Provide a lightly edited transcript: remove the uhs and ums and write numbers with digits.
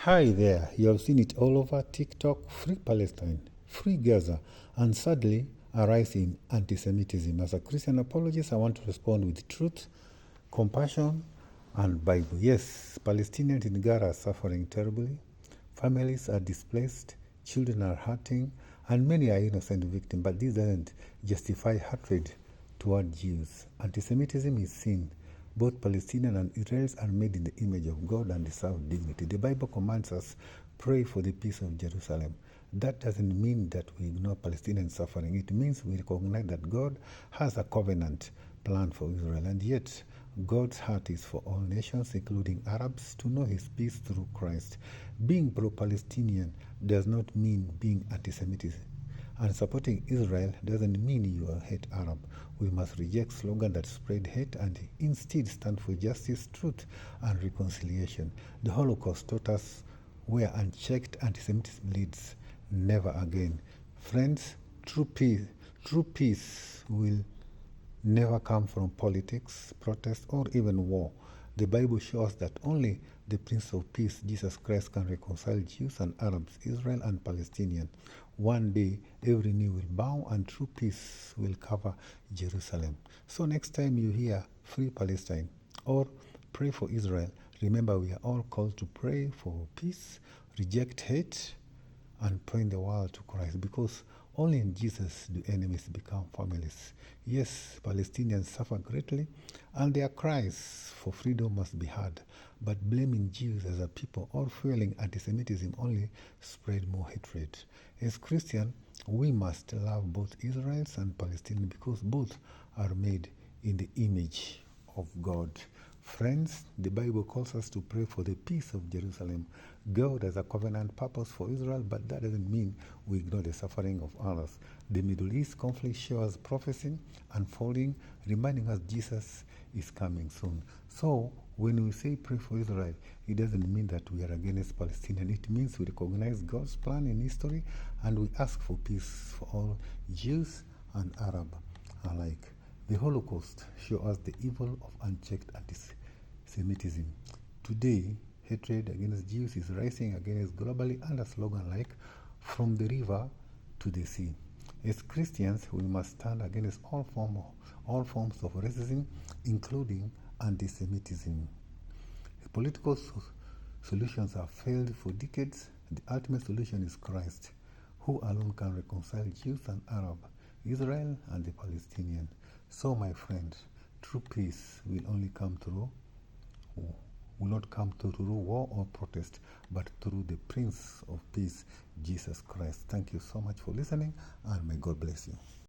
Hi there, you have seen it all over TikTok: free Palestine, free Gaza, and sadly, a rise in anti Semitism. As a Christian apologist, I want to respond with truth, compassion, and Bible. Yes, Palestinians in Gaza are suffering terribly, families are displaced, children are hurting, and many are innocent victims, but this doesn't justify hatred toward Jews. Anti Semitism is sin. Both Palestinians and Israelis are made in the image of God and deserve dignity. The Bible commands us, pray for the peace of Jerusalem. That doesn't mean that we ignore Palestinian suffering. It means we recognize that God has a covenant plan for Israel, and yet God's heart is for all nations, including Arabs, to know his peace through Christ. Being pro-Palestinian does not mean being anti-Semitic. And supporting Israel doesn't mean you hate Arab. We must reject slogans that spread hate and instead stand for justice, truth, and reconciliation. The Holocaust taught us where unchecked anti-Semitism leads: never again. Friends, true peace will never come from politics, protest, or even war. The Bible shows that only the Prince of Peace, Jesus Christ, can reconcile Jews and Arabs, Israel and Palestinians. One day, every knee will bow and true peace will cover Jerusalem. So next time you hear free Palestine or pray for Israel, remember we are all called to pray for peace, reject hate, and point the world to Christ, because only in Jesus do enemies become families. Yes, Palestinians suffer greatly, and their cries for freedom must be heard. But blaming Jews as a people or fueling anti-Semitism only spread more hatred. As Christians, we must love both Israelis and Palestinians because both are made in the image of God. Friends, the Bible calls us to pray for the peace of Jerusalem. God has a covenant purpose for Israel, but that doesn't mean we ignore the suffering of others. The Middle East conflict shows prophecy unfolding, reminding us Jesus is coming soon. So, when we say pray for Israel, it doesn't mean that we are against Palestinians. It means we recognize God's plan in history and we ask for peace for all Jews and Arab alike. The Holocaust shows us the evil of unchecked anti-Semitism. Today, hatred against Jews is rising against globally under slogans like "From the river to the sea." As Christians, we must stand against all forms of racism, including anti-Semitism. Political solutions have failed for decades. The ultimate solution is Christ, who alone can reconcile Jews and Arab, Israel and the Palestinians. So, my friend, true peace will not come through war or protest, but through the Prince of Peace, Jesus Christ. Thank you so much for listening, and may God bless you.